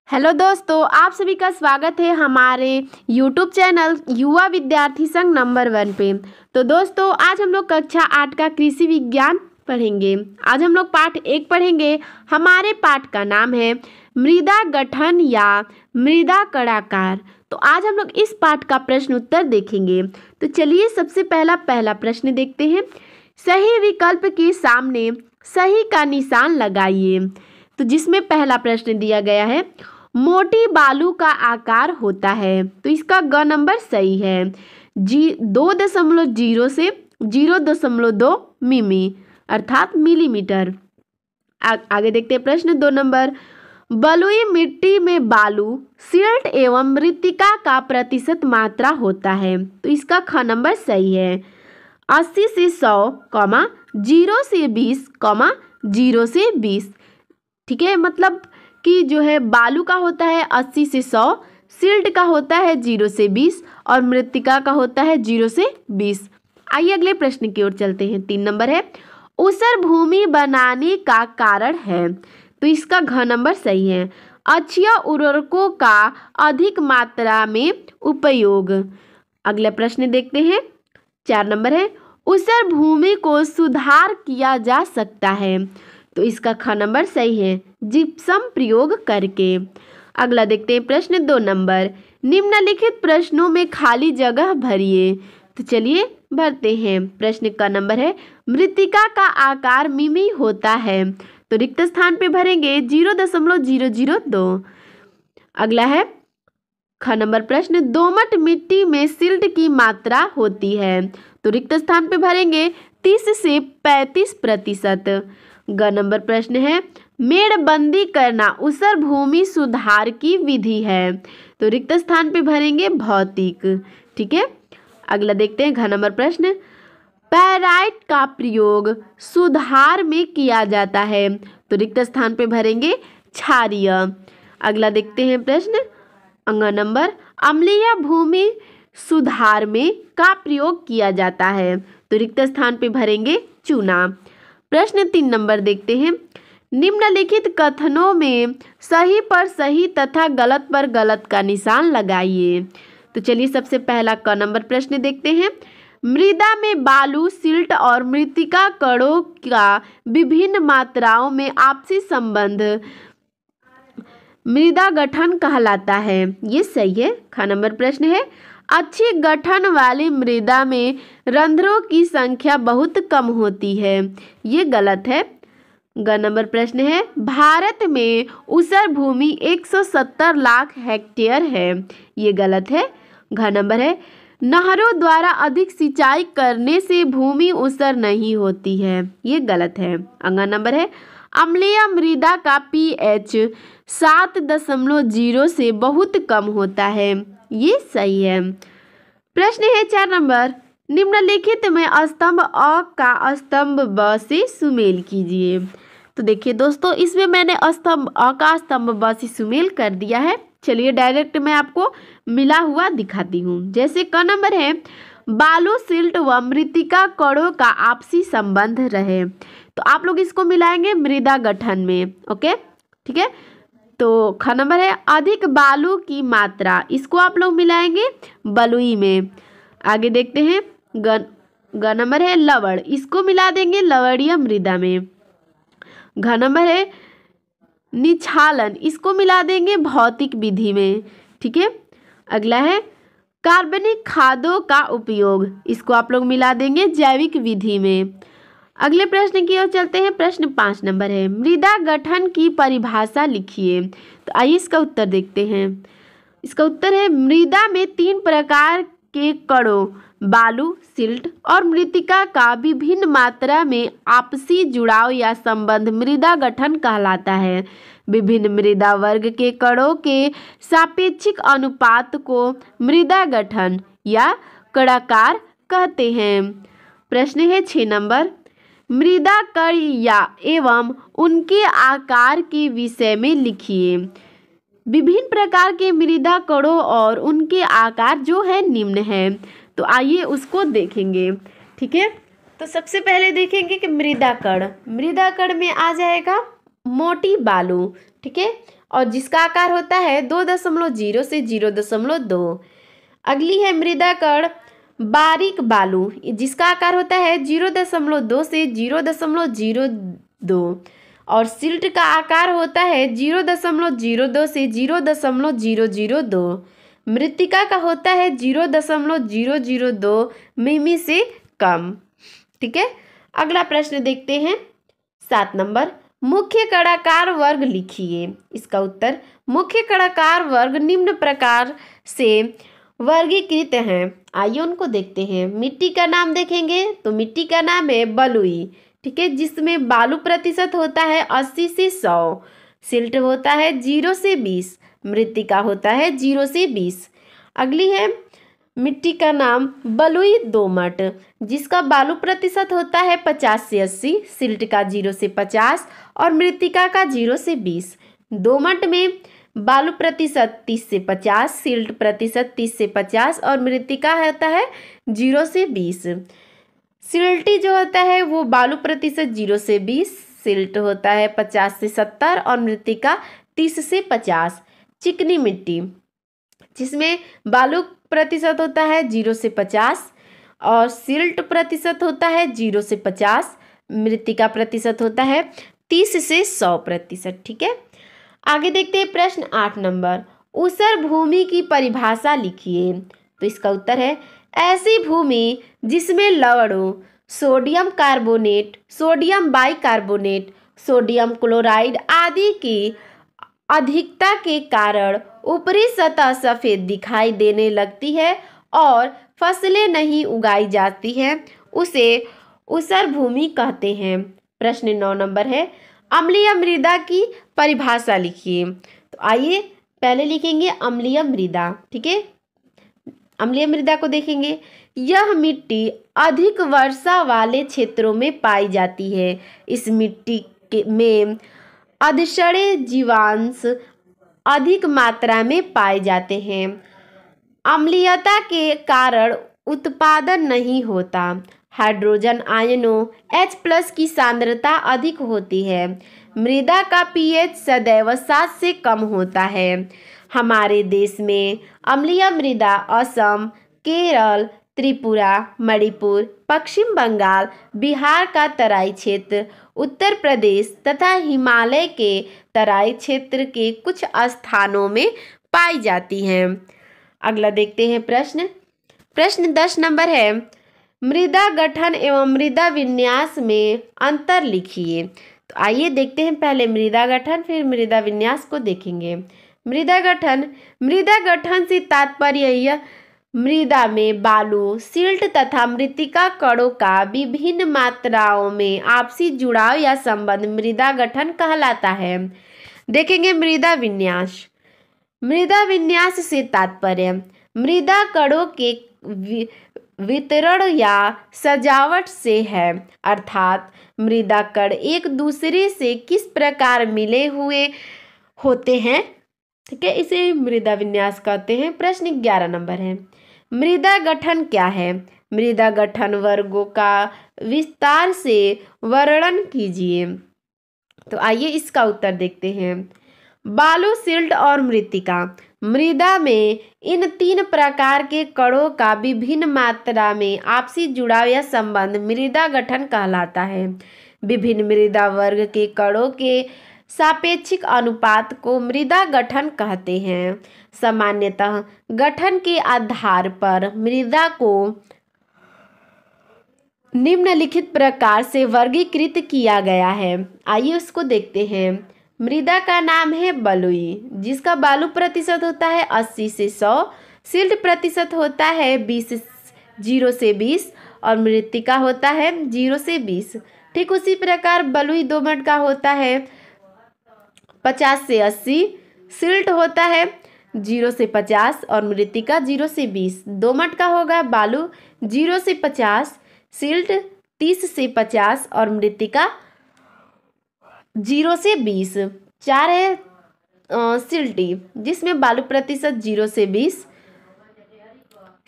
Hello दोस्तों, आप सभी का स्वागत है हमारे यूट्यूब चैनल युवा विद्यार्थी संघ नंबर 1 पे। तो दोस्तों, आज हम लोग कक्षा 8 का कृषि विज्ञान पढ़ेंगे। आज हम लोग पाठ 1 पढ़ेंगे। हमारे पाठ का नाम है मृदा गठन या मृदा कड़ाकार। तो आज हम लोग इस पाठ का प्रश्न उत्तर देखेंगे। तो चलिए सबसे पहला प्रश्न देखते हैं। सही विकल्प के सामने सही का निशान लगाइए। तो जिसमें पहला प्रश्न दिया गया है, मोटी बालू का आकार होता है। तो इसका ग नंबर सही है। 2.0 से 0.2 मिमी अर्थात मिलीमीटर। आगे देखते हैं प्रश्न 2 नंबर। बलुई मिट्टी में बालू, सिल्ट एवं मृत्तिका का प्रतिशत मात्रा होता है। तो इसका ख नंबर सही है। 80 से 100, 0 से 20, 0 से 20। ठीक है, मतलब कि जो है बालू का होता है 80 से 100, सिल्ट का होता है 0 से 20 और मृत्तिका का होता है 0 से 20। आइए अगले प्रश्न की ओर चलते हैं। 3 नंबर है, ऊसर भूमि बनाने का कारण है। तो इसका घ नंबर सही है। अच्छी उर्वरकों का अधिक मात्रा में उपयोग। अगला प्रश्न देखते हैं। 4 नंबर है, ऊसर भूमि को सुधार किया जा सकता है। तो इसका ख नंबर सही है, जिप्सम प्रयोग करके। अगला देखते हैं प्रश्न 2 नंबर। निम्नलिखित प्रश्नों में खाली जगह भरिए। तो चलिए भरते हैं। प्रश्न का नंबर है, मृत्तिका का आकार मिमी होता है। तो रिक्त स्थान पे भरेंगे 0.002। अगला है ख नंबर प्रश्न, दोमट मिट्टी में सिल्ट की मात्रा होती है। तो रिक्त स्थान पे भरेंगे 30 से 35%। ग नंबर प्रश्न है, मेड़बंदी करना ऊसर भूमि सुधार की विधि है। तो रिक्त स्थान पे भरेंगे भौतिक। ठीक है, अगला देखते हैं घ नंबर प्रश्न, पैराइट का प्रयोग सुधार में किया जाता है। तो रिक्त स्थान पे भरेंगे क्षारीय। अगला देखते हैं प्रश्न अंग नंबर, अम्लीय भूमि सुधार में का प्रयोग किया जाता है। तो रिक्त स्थान पे भरेंगे चूना। प्रश्न 3 नंबर देखते हैं। निम्नलिखित कथनों में सही पर सही तथा गलत पर गलत का निशान लगाइए। तो चलिए सबसे पहला क नंबर प्रश्न देखते हैं। मृदा में बालू, सिल्ट और मृत्तिका कणों का विभिन्न मात्राओं में आपसी संबंध मृदा गठन कहलाता है। ये सही है। ख नंबर प्रश्न है, अच्छी गठन वाली मृदा में रंध्रों की संख्या बहुत कम होती है। ये गलत है। ग नंबर प्रश्न है, भारत में ऊसर भूमि 170 लाख हेक्टेयर है। ये गलत है। घ नंबर है, नहरों द्वारा अधिक सिंचाई करने से भूमि ऊसर नहीं होती है। ये गलत है। अंग नंबर है, अम्लीय मृदा का pH 7.0 से बहुत कम होता है। ये सही है। प्रश्न है 4 नंबर, निम्नलिखित में स्तंभ अ का स्तंभ ब से सुमेल कीजिए। तो देखिए दोस्तों, इसमें मैंने स्तंभ अ का स्तंभ ब से सुमेल कर दिया है। चलिए डायरेक्ट मैं आपको मिला हुआ दिखाती हूँ। जैसे क नंबर है, बालू, सिल्ट व मृत्तिका कणों का आपसी संबंध रहे। तो आप लोग इसको मिलाएंगे मृदा गठन में। ओके, ठीक है। तो ख नंबर है, अधिक बालू की मात्रा, इसको आप लोग मिलाएंगे बलुई में। आगे देखते हैं ग नंबर है, लवण, इसको मिला देंगे लवणीय मृदा में। घ नंबर है, निछालन, इसको मिला देंगे भौतिक विधि में। ठीक है। अगला है, कार्बनिक खादों का उपयोग, इसको आप लोग मिला देंगे जैविक विधि में। अगले प्रश्न की ओर चलते हैं। प्रश्न 5 नंबर है, मृदा गठन की परिभाषा लिखिए। तो आइए इसका उत्तर देखते हैं। इसका उत्तर है, मृदा में 3 प्रकार के कणों बालू, सिल्ट और मृत्तिका का विभिन्न मात्रा में आपसी जुड़ाव या संबंध मृदा गठन कहलाता है। विभिन्न मृदा वर्ग के कणों के सापेक्षिक अनुपात को मृदा गठन या कड़ाकार कहते हैं। प्रश्न है 6 नंबर, मृदा कण या एवं उनके आकार के विषय में लिखिए। विभिन्न प्रकार के मृदा कणों और उनके आकार जो है निम्न है। तो आइए उसको देखेंगे। ठीक है, तो सबसे पहले देखेंगे कि मृदा कण में आ जाएगा मोटी बालू। ठीक है, और जिसका आकार होता है 2.0 से 0.2। अगली है मृदा कण बारीक बालू, जिसका आकार होता है 0.2 से 0.02 और सिल्ट का आकार होता है 0.02 से 0.002। मृत्तिका का होता है 0.002 मिमी से कम। ठीक है, अगला प्रश्न देखते हैं 7 नंबर। मुख्य कणाकार वर्ग लिखिए। इसका उत्तर, मुख्य कणाकार वर्ग निम्न प्रकार से वर्गीकृत हैं। आइए उनको देखते हैं। मिट्टी का नाम देखेंगे तो मिट्टी का नाम है बलुई, ठीक है, जिसमें बालू प्रतिशत होता है 80 से 100। सिल्ट होता है 0 से 20। मृत्तिका होता है 0 से 20। अगली है मिट्टी का नाम बलुई दोमट, जिसका बालू प्रतिशत होता है 50 से 80। सिल्ट का 0 से 50 और मृत्तिका का 0 से 20। दोमट में बालू प्रतिशत 30 से 50, सिल्ट प्रतिशत 30 से 50 और मृत्तिका होता है 0 से 20। सिल्टी जो होता है वो बालू प्रतिशत 0 से 20, सिल्ट होता है 50 से 70 और मृत्तिका 30 से 50। चिकनी मिट्टी, जिसमें बालू प्रतिशत होता है 0 से 50 और सिल्ट प्रतिशत होता है 0 से 50। मृत्तिका प्रतिशत होता है 30 से 100%। ठीक है, आगे देखते हैं प्रश्न 8 नंबर। ऊसर भूमि की परिभाषा लिखिए। तो इसका उत्तर है, ऐसी भूमि जिसमें लवणों, sodium carbonate, sodium bicarbonate, sodium chloride आदि की अधिकता के कारण ऊपरी सतह सफ़ेद दिखाई देने लगती है और फसलें नहीं उगाई जाती हैं, उसे ऊसर भूमि कहते हैं। प्रश्न 9 नंबर है, अम्लीय मृदा की परिभाषा लिखिए। तो आइए पहले लिखेंगे अम्लीय मृदा। ठीक है, अम्लीय मृदा को देखेंगे। यह मिट्टी अधिक वर्षा वाले क्षेत्रों में पाई जाती है। इस मिट्टी में अधक्षय जीवांश अधिक मात्रा में पाए जाते हैं। अम्लीयता के कारण उत्पादन नहीं होता। हाइड्रोजन आयनों H+ की सांद्रता अधिक होती है। मृदा का pH सदैव 7 से कम होता है। हमारे देश में अम्लीय मृदा असम, केरल, त्रिपुरा, मणिपुर, पश्चिम बंगाल, बिहार का तराई क्षेत्र, उत्तर प्रदेश तथा हिमालय के तराई क्षेत्र के कुछ स्थानों में पाई जाती हैं। अगला देखते हैं प्रश्न 10 नंबर है, मृदा गठन एवं मृदा विन्यास में अंतर लिखिए। तो आइए देखते हैं पहले मृदा गठन, फिर मृदा विन्यास को देखेंगे। मृदा गठन से तात्पर्य यह मृदा में बालू, सिल्ट तथा मृत्तिका कणों का विभिन्न मात्राओं में आपसी जुड़ाव या संबंध मृदा गठन कहलाता है। देखेंगे मृदा विन्यास से तात्पर्य मृदा कणों के वितरण या सजावट से है, अर्थात मृदा कण एक दूसरे से किस प्रकार मिले हुए होते हैं। ठीक है, इसे मृदा विन्यास कहते हैं। प्रश्न 11 नंबर है, मृदा गठन क्या है? मृदा गठन वर्गों का विस्तार से वर्णन कीजिए। तो आइए इसका उत्तर देखते हैं। बालू, सिल्ट और मृत्तिका। मृदा में इन 3 प्रकार के कणों का विभिन्न मात्रा में आपसी जुड़ाव या संबंध मृदा गठन कहलाता है। विभिन्न मृदा वर्ग के कणों के सापेक्षिक अनुपात को मृदा गठन कहते हैं। सामान्यतः गठन के आधार पर मृदा को निम्नलिखित प्रकार से वर्गीकृत किया गया है। आइए उसको देखते हैं। मृदा का नाम है बलुई, जिसका बालू प्रतिशत होता है 80 से 100। सिल्ट प्रतिशत होता है 0 से 20 और मृत्तिका होता है 0 से 20। ठीक उसी प्रकार बलुई दोमट का होता है 50 से 80। सिल्ट होता है 0 से 50 और मृत्तिका 0 से 20। दोमट का होगा बालू 0 से 50, सिल्ट 30 से 50 और मृत्तिका 0 से 20। 4 है सिल्टी, जिसमें बालू प्रतिशत 0 से 20,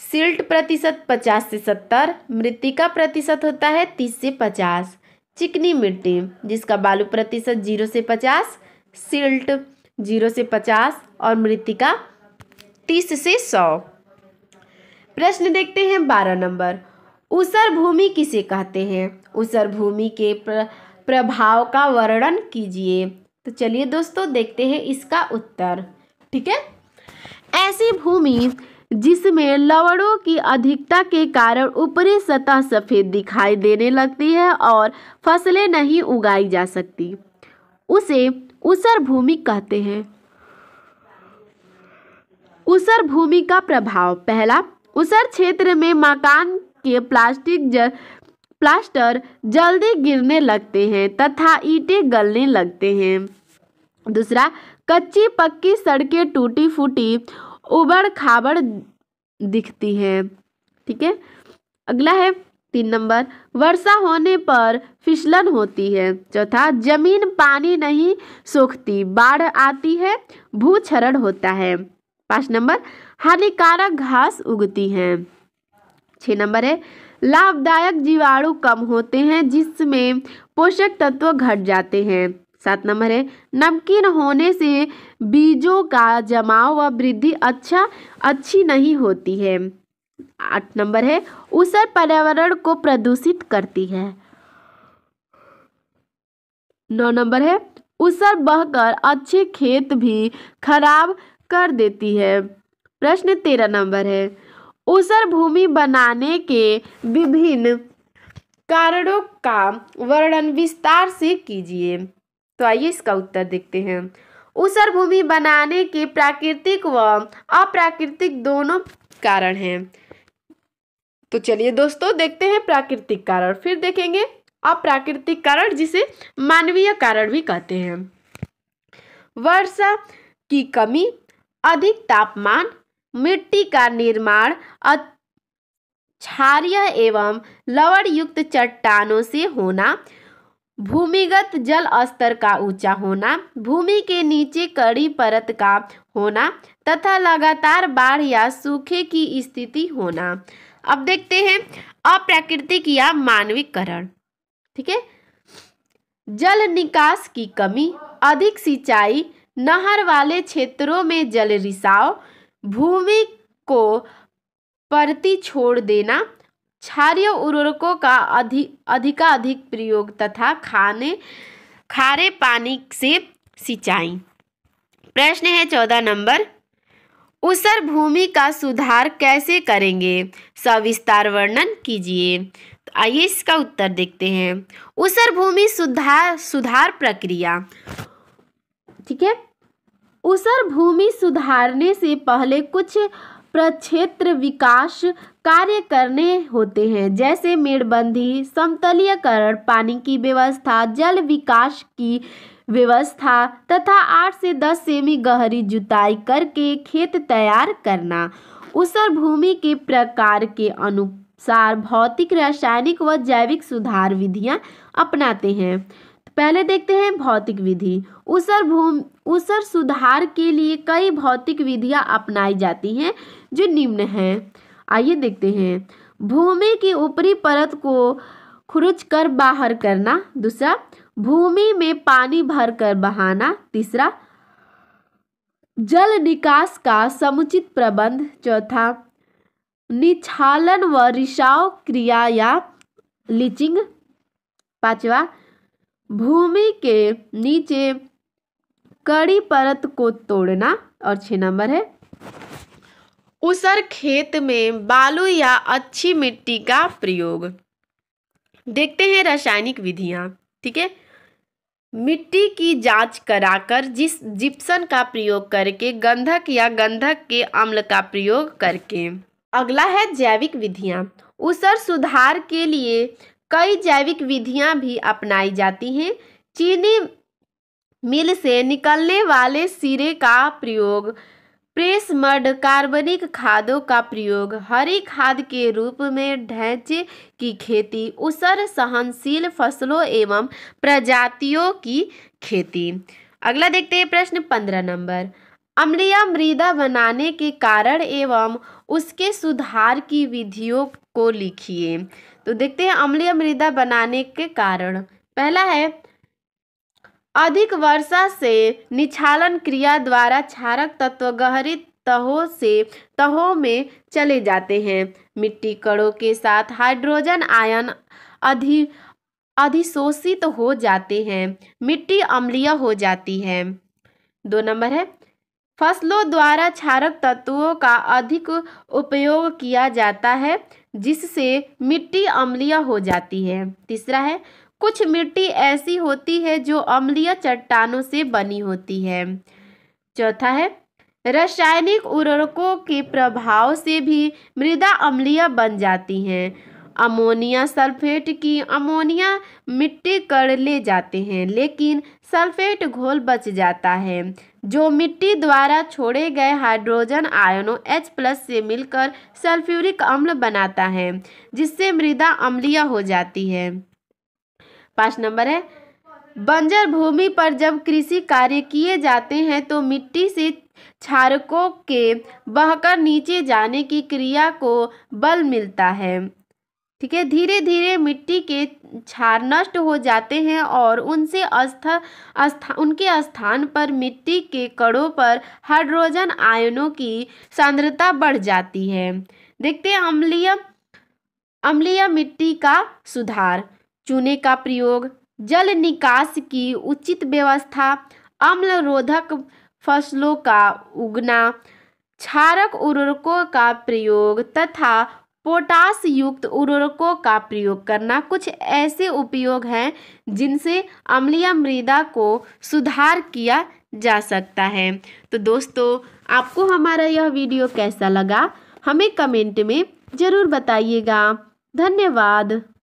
सिल्ट प्रतिशत 50 से 70, मृत्तिका प्रतिशत होता है 30 से 50। चिकनी मिट्टी, जिसका बालू प्रतिशत 0 से 50, सिल्ट 0 से 50 और मृत्तिका 30 से 100। प्रश्न देखते हैं 12 नंबर। ऊसर भूमि किसे कहते हैं? ऊसर भूमि के प्रभाव का वर्णन कीजिए। तो चलिए दोस्तों देखते हैं इसका उत्तर। ठीक है, ऐसी भूमि जिसमें लवणों की अधिकता के कारण ऊपरी सतह सफेद दिखाई देने लगती है और फसलें नहीं उगाई जा सकती, उसे ऊसर भूमि कहते हैं। ऊसर भूमि का प्रभाव। पहला, ऊसर क्षेत्र में मकान के प्लास्टर जल्दी गिरने लगते हैं तथा ईंटें गलने लगते हैं। दूसरा, कच्ची पक्की सड़कें टूटी फूटी उबड़ खाबड़ दिखती है। ठीक है, अगला है 3 नंबर, वर्षा होने पर फिसलन होती है। चौथा, जमीन पानी नहीं सोखती, बाढ़ आती है, भूक्षरण होता है। 5 नंबर, हानिकारक घास उगती है। 6 नंबर है, लाभदायक जीवाणु कम होते हैं जिसमें पोषक तत्व घट जाते हैं। 7 नंबर है, नमकीन होने से बीजों का जमाव व वृद्धि अच्छी नहीं होती है। 8 नंबर है, ऊसर पर्यावरण को प्रदूषित करती है। 9 नंबर है, ऊसर बहकर अच्छे खेत भी खराब कर देती है। प्रश्न 13 नंबर है, ऊसर भूमि बनाने के विभिन्न कारणों का वर्णन विस्तार से कीजिए। तो आइए इसका उत्तर देखते हैं। ऊसर भूमि बनाने के प्राकृतिक व अप्राकृतिक दोनों कारण हैं। तो चलिए दोस्तों देखते हैं प्राकृतिक कारण, फिर देखेंगे अप्राकृतिक कारण जिसे मानवीय कारण भी कहते हैं। वर्षा की कमी, अधिक तापमान, मिट्टी का निर्माण, क्षारीय एवं लवण युक्त चट्टानों से होना, भूमिगत जल स्तर का ऊंचा होना, भूमि के नीचे कड़ी परत का होना तथा लगातार बाढ़ या सूखे की स्थिति होना। अब देखते हैं अप्राकृतिक या मानवीय कारण। ठीक है, जल निकास की कमी, अधिक सिंचाई, नहर वाले क्षेत्रों में जल रिसाव, भूमि को परती छोड़ देना, क्षारीय उर्वरकों का अधिक प्रयोग तथा खारे पानी से सिंचाई। प्रश्न है 14 नंबर, ऊसर भूमि का सुधार कैसे करेंगे? सविस्तार वर्णन कीजिए। तो आइए इसका उत्तर देखते हैं। ऊसर भूमि सुधार प्रक्रिया। ठीक है, ऊसर भूमि सुधारने से पहले कुछ प्रक्षेत्र विकास कार्य करने होते हैं, जैसे मेड़बंदी, समतलीकरण, पानी की व्यवस्था, जल विकास की व्यवस्था तथा 8 से 10 सेमी गहरी जुताई करके खेत तैयार करना। ऊसर भूमि के प्रकार के अनुसार भौतिक, रासायनिक व जैविक सुधार विधियां अपनाते हैं। पहले देखते हैं भौतिक विधि। ऊसर सुधार के लिए कई भौतिक विधियां अपनाई जाती हैं जो निम्न हैं। आइए देखते हैं। भूमि की ऊपरी परत को खुरच कर बाहर करना। दूसरा, भूमि में पानी भरकर बहाना। तीसरा, जल निकास का समुचित प्रबंध। चौथा, निक्षालन व रिसाव क्रिया या लीचिंग। पांचवा, भूमि के नीचे कड़ी परत को तोड़ना। और 6 नंबर है, ऊसर खेत में बालू या अच्छी मिट्टी का प्रयोग। देखते हैं रासायनिक विधियां। ठीक है, मिट्टी की जांच कराकर जिप्सम का प्रयोग करके, गंधक या गंधक के अम्ल का प्रयोग करके। अगला है जैविक विधियां। ऊसर सुधार के लिए कई जैविक विधियां भी अपनाई जाती हैं। चीनी मिल से निकलने वाले सिरे का प्रयोग, प्रेस मड, कार्बनिक खादों का प्रयोग, हरी खाद के रूप में ढैंचे की खेती, ऊसर सहनशील फसलों एवं प्रजातियों की खेती। अगला देखते हैं प्रश्न 15 नंबर, अम्लीय मृदा बनाने के कारण एवं उसके सुधार की विधियों को लिखिए। तो देखते हैं अम्लीय मृदा बनाने के कारण। पहला है अधिक वर्षा से निक्षालन क्रिया द्वारा क्षारक तत्व गहरी तहों में चले जाते हैं। मिट्टी कणों के साथ हाइड्रोजन आयन अधिशोषित हो जाते हैं, मिट्टी अम्लीय हो जाती है। 2 नंबर है, फसलों द्वारा क्षारक तत्वों का अधिक उपयोग किया जाता है जिससे मिट्टी अम्लीय हो जाती है। तीसरा है, कुछ मिट्टी ऐसी होती है जो अम्लीय चट्टानों से बनी होती है। चौथा है, रासायनिक उर्वरकों के प्रभाव से भी मृदा अम्लीय बन जाती है। अमोनिया सल्फेट की अमोनिया मिट्टी कण ले जाते हैं, लेकिन सल्फेट घोल बच जाता है जो मिट्टी द्वारा छोड़े गए हाइड्रोजन आयनों H+ से मिलकर सल्फ्यूरिक अम्ल बनाता है, जिससे मृदा अम्लीय हो जाती है। 5 नंबर है, बंजर भूमि पर जब कृषि कार्य किए जाते हैं तो मिट्टी से क्षारकों के बहकर नीचे जाने की क्रिया को बल मिलता है। ठीक है, धीरे धीरे मिट्टी के क्षार नष्ट हो जाते हैं और उनके स्थान पर मिट्टी के कणों पर हाइड्रोजन आयनों की सांद्रता बढ़ जाती है। देखते हैं अम्लीय मिट्टी का सुधार। चूने का प्रयोग, जल निकास की उचित व्यवस्था, अम्ल रोधक फसलों का उगना, क्षारक उर्वरकों का प्रयोग तथा पोटास युक्त उर्वरकों का प्रयोग करना कुछ ऐसे उपयोग हैं जिनसे अम्लीय मृदा को सुधार किया जा सकता है। तो दोस्तों, आपको हमारा यह वीडियो कैसा लगा हमें कमेंट में ज़रूर बताइएगा। धन्यवाद।